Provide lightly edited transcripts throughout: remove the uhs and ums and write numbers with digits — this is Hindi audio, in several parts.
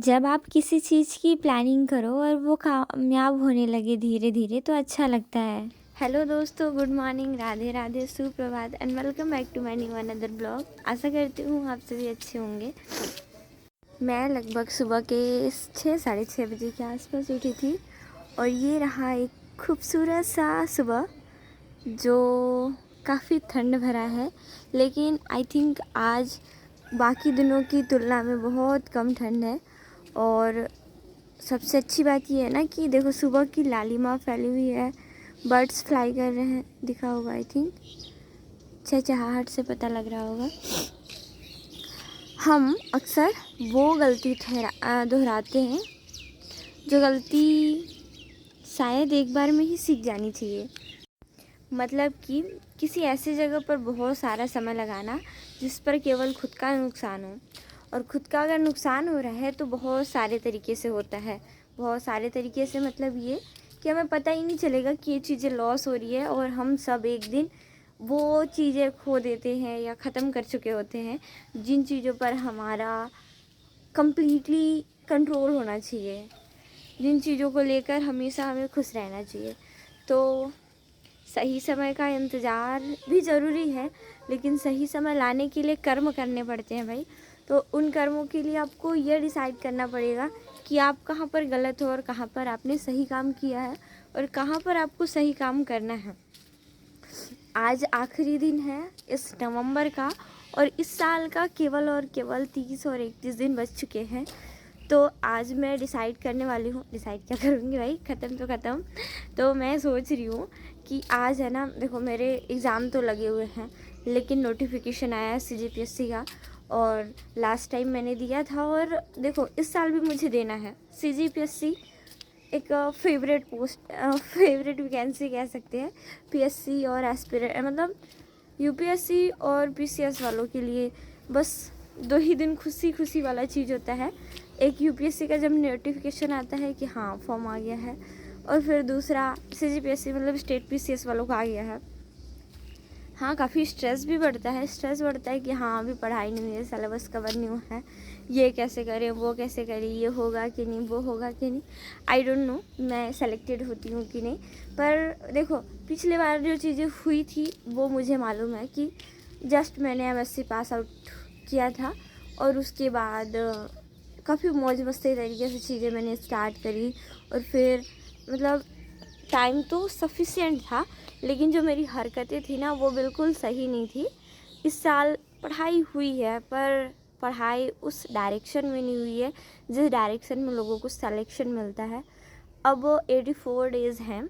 जब आप किसी चीज़ की प्लानिंग करो और वो कामयाब होने लगे धीरे धीरे तो अच्छा लगता है। हेलो दोस्तों, गुड मॉर्निंग, राधे राधे, सुप्रभात and welcome back to my new another blog. आशा करती हूँ आप सभी अच्छे होंगे। मैं लगभग सुबह के 6 साढ़े 6 बजे के आसपास उठी थी और ये रहा एक खूबसूरत सा सुबह जो काफ़ी ठंड भरा है, लेकिन आई थिंक आज बाकी दिनों की तुलना में बहुत कम ठंड है। और सबसे अच्छी बात ये है ना कि देखो सुबह की लालिमा फैली हुई है, बर्ड्स फ्लाई कर रहे हैं, दिखा होगा आई थिंक, चहचहाहट से पता लग रहा होगा। हम अक्सर वो गलती दोहराते हैं जो गलती शायद एक बार में ही सीख जानी चाहिए। मतलब कि किसी ऐसी जगह पर बहुत सारा समय लगाना जिस पर केवल खुद का नुकसान हो, और खुद का अगर नुकसान हो रहा है तो बहुत सारे तरीके से होता है। बहुत सारे तरीके से मतलब ये कि हमें पता ही नहीं चलेगा कि ये चीज़ें लॉस हो रही है और हम सब एक दिन वो चीज़ें खो देते हैं या ख़त्म कर चुके होते हैं जिन चीज़ों पर हमारा कंप्लीटली कंट्रोल होना चाहिए, जिन चीज़ों को लेकर हमेशा हमें खुश रहना चाहिए। तो सही समय का इंतज़ार भी ज़रूरी है, लेकिन सही समय लाने के लिए कर्म करने पड़ते हैं भाई। तो उन कर्मों के लिए आपको ये डिसाइड करना पड़ेगा कि आप कहाँ पर गलत हो और कहाँ पर आपने सही काम किया है और कहाँ पर आपको सही काम करना है। आज आखिरी दिन है इस नवंबर का और इस साल का केवल और केवल 30 और 31 दिन बच चुके हैं। तो आज मैं डिसाइड करने वाली हूँ, डिसाइड क्या करूँगी भाई, ख़त्म तो ख़त्म। तो मैं सोच रही हूँ कि आज है ना, देखो मेरे एग्ज़ाम तो लगे हुए हैं लेकिन नोटिफिकेशन आया है CGPSC का, और लास्ट टाइम मैंने दिया था और देखो इस साल भी मुझे देना है। CGPSC एक फेवरेट पोस्ट, फेवरेट वैकेंसी कह सकते हैं PSC और एस्पिरेंट, मतलब UPSC और PCS वालों के लिए बस 2 ही दिन खुशी खुशी वाला चीज़ होता है। एक UPSC का जब नोटिफिकेशन आता है कि हाँ फॉर्म आ गया है, और फिर दूसरा CGPSC मतलब स्टेट PCS वालों का आ गया है। हाँ, काफ़ी स्ट्रेस भी बढ़ता है, स्ट्रेस बढ़ता है कि हाँ अभी पढ़ाई नहीं हुई है, सिलेबस कवर नहीं हुआ है, ये कैसे करें, वो कैसे करें, ये होगा कि नहीं, वो होगा कि नहीं। आई डोंट नो मैं सेलेक्टेड होती हूँ कि नहीं, पर देखो पिछले बार जो चीज़ें हुई थी वो मुझे मालूम है कि जस्ट मैंने MSc पास आउट किया था और उसके बाद काफ़ी मौज मस्ती तरीके से चीज़ें मैंने स्टार्ट करी, और फिर मतलब टाइम तो सफिशिएंट था लेकिन जो मेरी हरकतें थी ना वो बिल्कुल सही नहीं थी। इस साल पढ़ाई हुई है पर पढ़ाई उस डायरेक्शन में नहीं हुई है जिस डायरेक्शन में लोगों को सिलेक्शन मिलता है। अब 84 डेज़ हैं,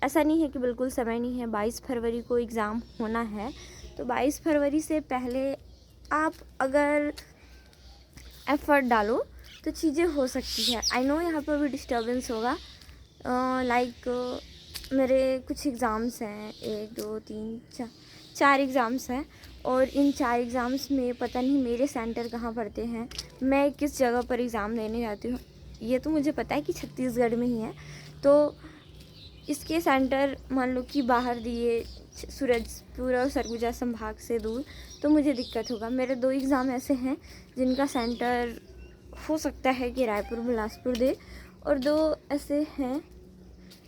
ऐसा नहीं है कि बिल्कुल समय नहीं है। 22 फरवरी को एग्ज़ाम होना है, तो 22 फरवरी से पहले आप अगर एफ़र्ट डालो तो चीज़ें हो सकती है। आई नो यहाँ पर भी डिस्टर्बेंस होगा, लाइक मेरे कुछ एग्ज़ाम्स हैं, 1 2 3 4 एग्ज़ाम्स हैं, और इन 4 एग्ज़ाम्स में पता नहीं मेरे सेंटर कहाँ पड़ते हैं, मैं किस जगह पर एग्ज़ाम देने जाती हूँ। ये तो मुझे पता है कि छत्तीसगढ़ में ही है, तो इसके सेंटर मान लो कि बाहर दिए, सूरजपुर और सरगुजा संभाग से दूर, तो मुझे दिक्कत होगा। मेरे 2 एग्ज़ाम ऐसे हैं जिनका सेंटर हो सकता है कि रायपुर बिलासपुर दे, और 2 ऐसे हैं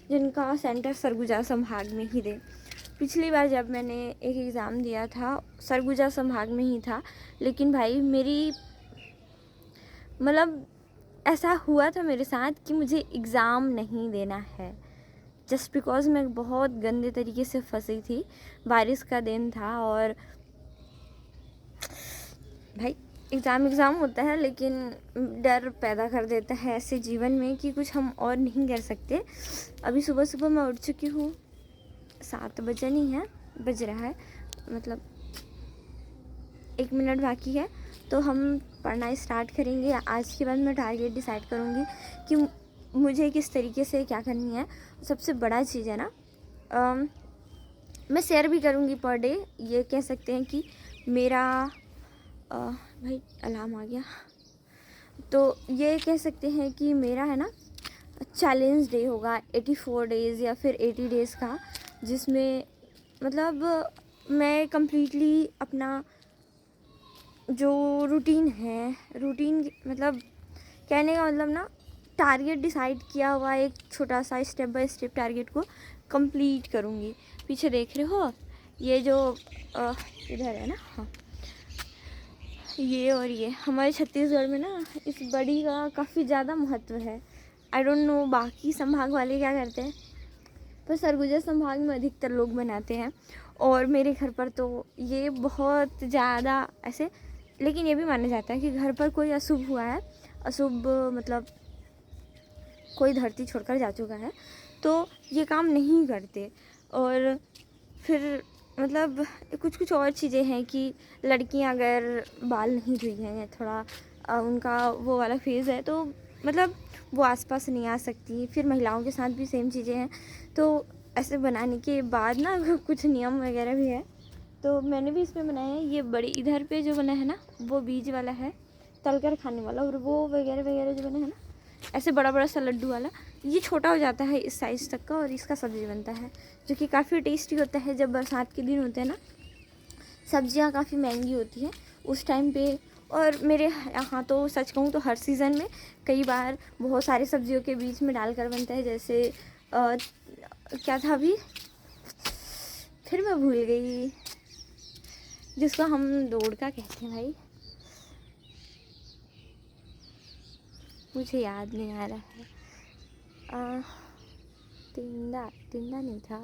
जिनका सेंटर सरगुजा संभाग में ही दे। पिछली बार जब मैंने एक एग्ज़ाम दिया था सरगुजा संभाग में ही था, लेकिन भाई मेरी मतलब ऐसा हुआ था मेरे साथ कि मुझे एग्ज़ाम नहीं देना है जस्ट बिकॉज़ मैं बहुत गंदे तरीके से फंसी थी। बारिश का दिन था और भाई एग्ज़ाम होता है लेकिन डर पैदा कर देता है ऐसे जीवन में कि कुछ हम और नहीं कर सकते। अभी सुबह सुबह मैं उठ चुकी हूँ, 7 बजे नहीं है, बज रहा है, मतलब 1 मिनट बाकी है, तो हम पढ़ना स्टार्ट करेंगे। आज के बाद मैं टारगेट डिसाइड करूँगी कि मुझे किस तरीके से क्या करनी है। सबसे बड़ा चीज़ है ना, मैं शेयर भी करूँगी पर डे, ये कह सकते हैं कि मेरा भाई अलार्म आ गया, तो ये कह सकते हैं कि मेरा है ना चैलेंज डे होगा 84 डेज़ या फिर 80 डेज़ का, जिसमें मतलब मैं कम्प्लीटली अपना जो रूटीन है, रूटीन मतलब कहने का मतलब ना, टारगेट डिसाइड किया हुआ एक छोटा सा स्टेप बाय स्टेप टारगेट को कंप्लीट करूँगी। पीछे देख रहे हो ये जो इधर है ना, हाँ ये, और ये हमारे छत्तीसगढ़ में ना इस बड़ी का काफ़ी ज़्यादा महत्व है। आई डोंट नो बाकी संभाग वाले क्या करते हैं, पर सरगुजा संभाग में अधिकतर लोग बनाते हैं। और मेरे घर पर तो ये बहुत ज़्यादा ऐसे, लेकिन ये भी माना जाता है कि घर पर कोई अशुभ हुआ है, अशुभ मतलब कोई धरती छोड़कर जा चुका है, तो ये काम नहीं करते। और फिर मतलब कुछ कुछ और चीज़ें हैं कि लड़कियां अगर बाल नहीं धुई हैं, थोड़ा उनका वो वाला फेज़ है, तो मतलब वो आसपास नहीं आ सकती। फिर महिलाओं के साथ भी सेम चीज़ें हैं, तो ऐसे बनाने के बाद ना कुछ नियम वगैरह भी है, तो मैंने भी इसमें बनाया है। ये बड़ी इधर पे जो बना है ना, वो बीज वाला है, तलकर खाने वाला, और वो वगैरह वगैरह जो बना है ना, ऐसे बड़ा बड़ा सा लड्डू वाला, ये छोटा हो जाता है इस साइज़ तक का, और इसका सब्ज़ी बनता है जो कि काफ़ी टेस्टी होता है। जब बरसात के दिन होते हैं ना, सब्जियां काफ़ी महंगी होती हैं उस टाइम पे, और मेरे यहाँ तो सच कहूँ तो हर सीज़न में कई बार बहुत सारी सब्जियों के बीच में डालकर बनता है। जैसे क्या था अभी, फिर मैं भूल गई, जिसको हम दोड़का कहते हैं भाई, मुझे याद नहीं आ रहा है। टिंडा टिंडा नहीं था,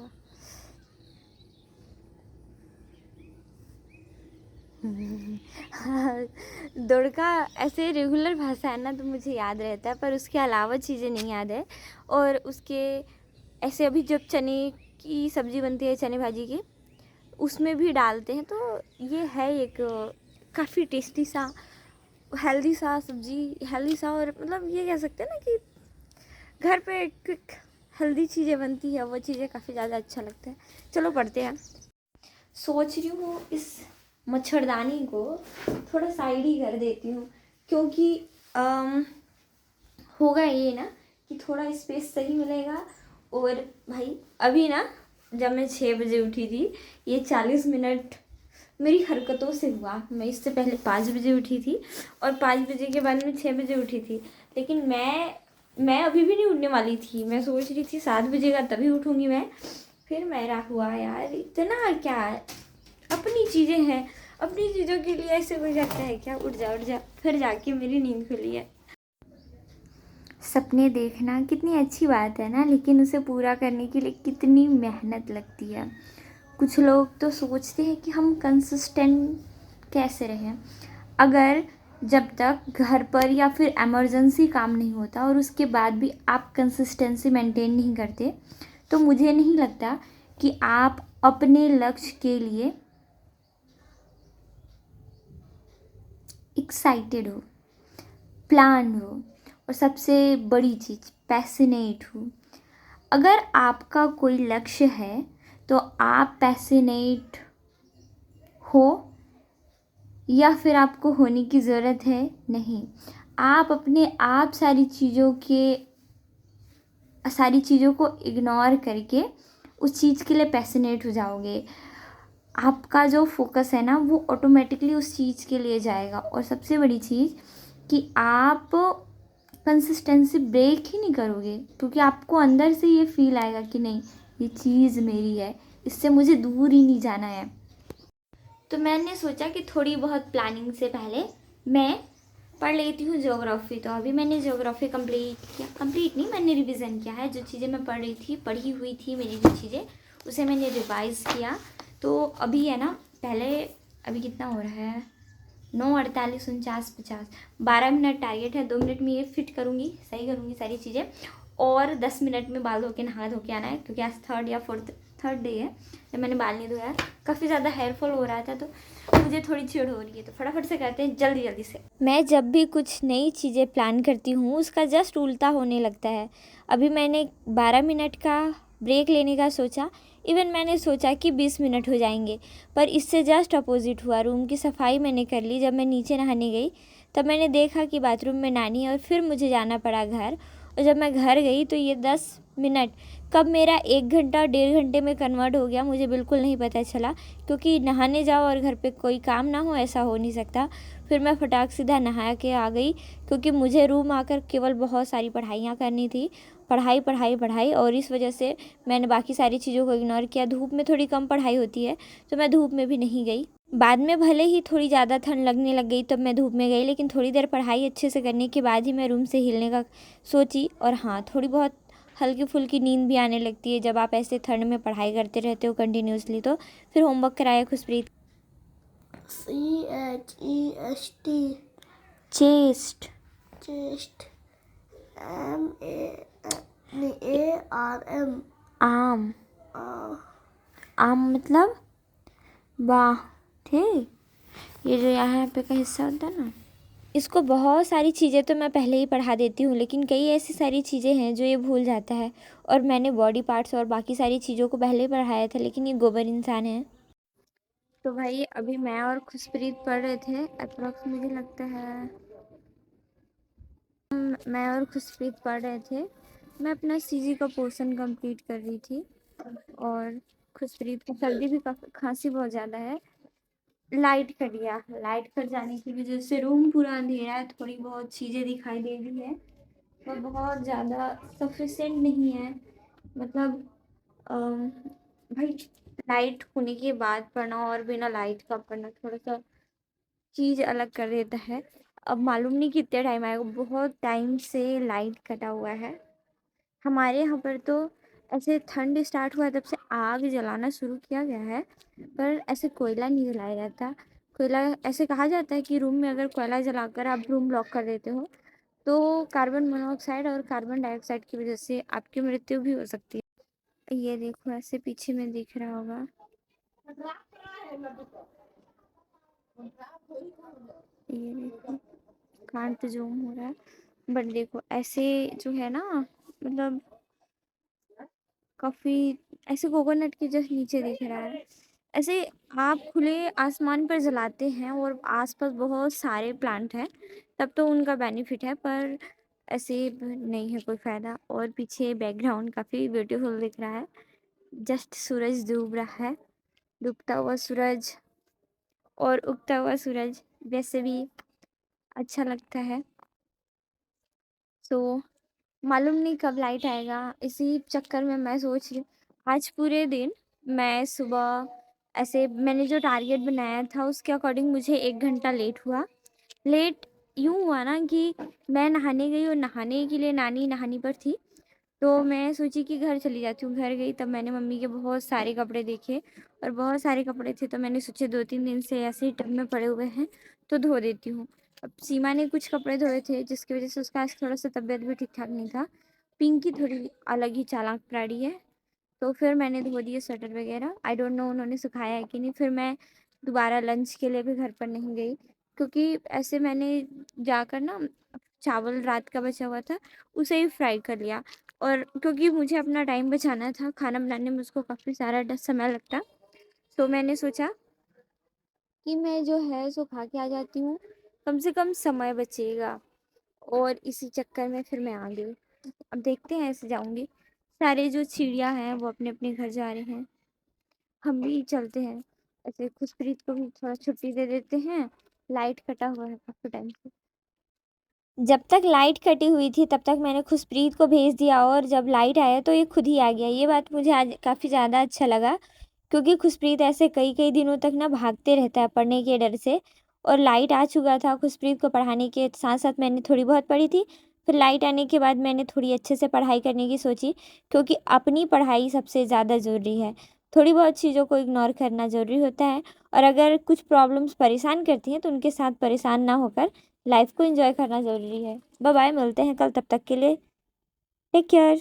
दोड़का ऐसे रेगुलर भाषा है ना, तो मुझे याद रहता है, पर उसके अलावा चीज़ें नहीं याद है। और उसके ऐसे अभी जब चने की सब्ज़ी बनती है, चने भाजी की, उसमें भी डालते हैं। तो ये है एक काफ़ी टेस्टी सा, हेल्दी सा सब्ज़ी, हेल्दी सा, और मतलब ये कह सकते हैं ना कि घर पे क्विक हेल्दी चीज़ें बनती है, वो चीज़ें काफ़ी ज़्यादा अच्छा लगता है। चलो पढ़ते हैं। सोच रही हूँ इस मच्छरदानी को थोड़ा साइड ही कर देती हूँ, क्योंकि होगा ये ना कि थोड़ा स्पेस सही मिलेगा। और भाई अभी ना, जब मैं 6 बजे उठी थी, ये 40 मिनट मेरी हरकतों से हुआ। मैं इससे पहले 5 बजे उठी थी, और 5 बजे के बाद में 6 बजे उठी थी। लेकिन मैं अभी भी नहीं उठने वाली थी। मैं सोच रही थी 7 बजे का तभी उठूँगी मैं। फिर मेरा हुआ यार, इतना क्या, अपनी चीज़ें हैं, अपनी चीज़ों के लिए ऐसे हो जाता है क्या, उठ जा। फिर जाके मेरी नींद खुली है। सपने देखना कितनी अच्छी बात है ना, लेकिन उसे पूरा करने के लिए कितनी मेहनत लगती है। कुछ लोग तो सोचते हैं कि हम कंसिस्टेंट कैसे रहें, अगर जब तक घर पर या फिर इमरजेंसी काम नहीं होता और उसके बाद भी आप कंसिस्टेंसी मेंटेन नहीं करते, तो मुझे नहीं लगता कि आप अपने लक्ष्य के लिए एक्साइटेड हो, प्लान हो, और सबसे बड़ी चीज़ पैशनेट हो। अगर आपका कोई लक्ष्य है तो आप पैशनेट हो, या फिर आपको होने की ज़रूरत है नहीं। आप अपने आप सारी चीज़ों को इग्नोर करके उस चीज़ के लिए पैशनेट हो जाओगे। आपका जो फोकस है ना, वो ऑटोमेटिकली उस चीज़ के लिए जाएगा। और सबसे बड़ी चीज़ कि आप कंसिस्टेंसी ब्रेक ही नहीं करोगे, क्योंकि आपको अंदर से ये फील आएगा कि नहीं, ये चीज़ मेरी है, इससे मुझे दूर ही नहीं जाना है। तो मैंने सोचा कि थोड़ी बहुत प्लानिंग से पहले मैं पढ़ लेती हूँ ज्योग्राफी। तो अभी मैंने ज्योग्राफी कंप्लीट नहीं, मैंने रिवीजन किया है। जो चीज़ें मैं पढ़ी हुई थी मेरी जो चीज़ें, उसे मैंने रिवाइज़ किया। तो अभी है ना, पहले अभी कितना हो रहा है, 9:48, 49, 50, 12 मिनट टारगेट है। 2 मिनट में ये फिट करूँगी, सही करूँगी सारी चीज़ें, और 10 मिनट में बाल धो के नहा धो के आना है, क्योंकि आज थर्ड डे है जब मैंने बाल नहीं धोया। काफ़ी ज़्यादा हेयर फॉल हो रहा था, तो मुझे थोड़ी चिढ़ हो रही है। तो फटाफट से करते हैं, जल्दी जल्दी से। मैं जब भी कुछ नई चीज़ें प्लान करती हूँ, उसका जस्ट उल्टा होने लगता है। अभी मैंने 12 मिनट का ब्रेक लेने का सोचा, इवन मैंने सोचा कि 20 मिनट हो जाएंगे, पर इससे जस्ट अपोजिट हुआ। रूम की सफाई मैंने कर ली। जब मैं नीचे नहाने गई, तब मैंने देखा कि बाथरूम में नानी है, और फिर मुझे जाना पड़ा घर। और जब मैं घर गई तो ये 10 मिनट कब मेरा 1 घंटा 1.5 घंटे में कन्वर्ट हो गया मुझे बिल्कुल नहीं पता चला, क्योंकि नहाने जाओ और घर पे कोई काम ना हो ऐसा हो नहीं सकता। फिर मैं फटाक सीधा नहा के आ गई, क्योंकि मुझे रूम आकर केवल बहुत सारी पढ़ाइयाँ करनी थी, पढ़ाई पढ़ाई पढ़ाई, और इस वजह से मैंने बाकी सारी चीज़ों को इग्नोर किया। धूप में थोड़ी कम पढ़ाई होती है तो मैं धूप में भी नहीं गई। बाद में भले ही थोड़ी ज़्यादा ठंड लगने लग गई तब मैं धूप में गई, लेकिन थोड़ी देर पढ़ाई अच्छे से करने के बाद ही मैं रूम से हिलने का सोची। और हाँ, थोड़ी बहुत हल्की फुल्की नींद भी आने लगती है जब आप ऐसे ठंड में पढ़ाई करते रहते हो कंटिन्यूसली। तो फिर होमवर्क कराया Khushpreet. CHEST chest. chest ARM आम। आ, आम मतलब वाह, ठीक। ये जो यहाँ पे का हिस्सा होता है ना, इसको बहुत सारी चीज़ें तो मैं पहले ही पढ़ा देती हूँ, लेकिन कई ऐसी सारी चीज़ें हैं जो ये भूल जाता है। और मैंने बॉडी पार्ट्स और बाकी सारी चीज़ों को पहले ही पढ़ाया था, लेकिन ये गोबर इंसान है। तो भाई अभी मैं और खुशप्रीत पढ़ रहे थे, अप्रॉक्स मुझे लगता है मैं और खुशप्रीत पढ़ रहे थे। मैं अपना सीजी का पोर्शन कंप्लीट कर रही थी, और खुशप्रीत को सर्दी भी काफ़ी खांसी बहुत ज़्यादा है। लाइट कट गया, लाइट कट जाने की वजह से रूम पूरा अंधेरा है, थोड़ी बहुत चीज़ें दिखाई दे रही है पर बहुत ज़्यादा सफिशेंट नहीं है। मतलब अम, भाई लाइट होने के बाद पढ़ना और बिना लाइट का पढ़ना थोड़ा सा चीज़ अलग कर देता है। अब मालूम नहीं कितने टाइम आएगा, बहुत टाइम से लाइट कटा हुआ है हमारे यहाँ पर। तो ऐसे ठंड स्टार्ट हुआ तब से आग जलाना शुरू किया गया है, पर ऐसे कोयला नहीं जलाया जाता। कोयला, ऐसे कहा जाता है कि रूम में अगर कोयला जलाकर आप रूम लॉक कर देते हो तो कार्बन मोनोऑक्साइड और कार्बन डाइऑक्साइड की वजह से आपकी मृत्यु भी हो सकती है। ये देखो ऐसे पीछे में दिख रहा होगा, ये देखो कांट जूम हो रहा है, बट देखो ऐसे जो है ना, मतलब काफ़ी ऐसे कोकोनट के जस्ट नीचे दिख रहा है। ऐसे आप खुले आसमान पर जलाते हैं और आसपास बहुत सारे प्लांट हैं तब तो उनका बेनिफिट है, पर ऐसे नहीं है कोई फ़ायदा। और पीछे बैकग्राउंड काफ़ी ब्यूटीफुल दिख रहा है, जस्ट सूरज डूब रहा है, डूबता हुआ सूरज और उगता हुआ सूरज वैसे भी अच्छा लगता है। सो मालूम नहीं कब लाइट आएगा, इसी चक्कर में मैं सोच रही हूँ आज पूरे दिन मैं सुबह ऐसे मैंने जो टारगेट बनाया था उसके अकॉर्डिंग मुझे 1 घंटा लेट हुआ। लेट यूँ हुआ ना कि मैं नहाने गई और नहाने के लिए नानी नहानी पर थी, तो मैं सोची कि घर चली जाती हूँ। घर गई तब मैंने मम्मी के बहुत सारे कपड़े देखे, और बहुत सारे कपड़े थे तो मैंने सोचे 2-3 दिन से ऐसे ही टब में पड़े हुए हैं तो धो देती हूँ। अब सीमा ने कुछ कपड़े धोए थे जिसकी वजह से उसका आज थोड़ा सा तबीयत भी ठीक ठाक नहीं था। पिंकी थोड़ी अलग ही चालाक प्राणी है, तो फिर मैंने धो दिए स्वेटर वगैरह। आई डोंट नो उन्होंने सुखाया है कि नहीं। फिर मैं दोबारा लंच के लिए भी घर पर नहीं गई, क्योंकि ऐसे मैंने जाकर ना चावल रात का बचा हुआ था उसे ही फ्राई कर लिया, और क्योंकि मुझे अपना टाइम बचाना था, खाना बनाने में उसको काफ़ी सारा समय लगता, तो मैंने सोचा कि मैं जो है सो खा के आ जाती हूँ, कम से कम समय बचेगा। और इसी चक्कर में फिर मैं आ गई। अब देखते हैं, ऐसे जाऊंगी। सारे जो चिड़िया हैं वो अपने अपने घर जा रहे हैं, हम भी चलते हैं। ऐसे खुशप्रीत को भी थोड़ा छुट्टी दे देते हैं, लाइट कटा हुआ है काफ़ी टाइम से। जब तक लाइट कटी हुई थी तब तक मैंने खुशप्रीत को भेज दिया, और जब लाइट आया तो ये खुद ही आ गया। ये बात मुझे आज काफ़ी ज़्यादा अच्छा लगा, क्योंकि खुशप्रीत ऐसे कई कई दिनों तक ना भागते रहता है पढ़ने के डर से। और लाइट आ चुका था, खुशप्रीत को पढ़ाने के साथ साथ मैंने थोड़ी बहुत पढ़ी थी। फिर लाइट आने के बाद मैंने थोड़ी अच्छे से पढ़ाई करने की सोची, क्योंकि अपनी पढ़ाई सबसे ज़्यादा ज़रूरी है। थोड़ी बहुत चीज़ों को इग्नोर करना ज़रूरी होता है, और अगर कुछ प्रॉब्लम्स परेशान करती हैं तो उनके साथ परेशान ना होकर लाइफ को एंजॉय करना ज़रूरी है। बाय बाय, मिलते हैं कल, तब तक के लिए टेक केयर।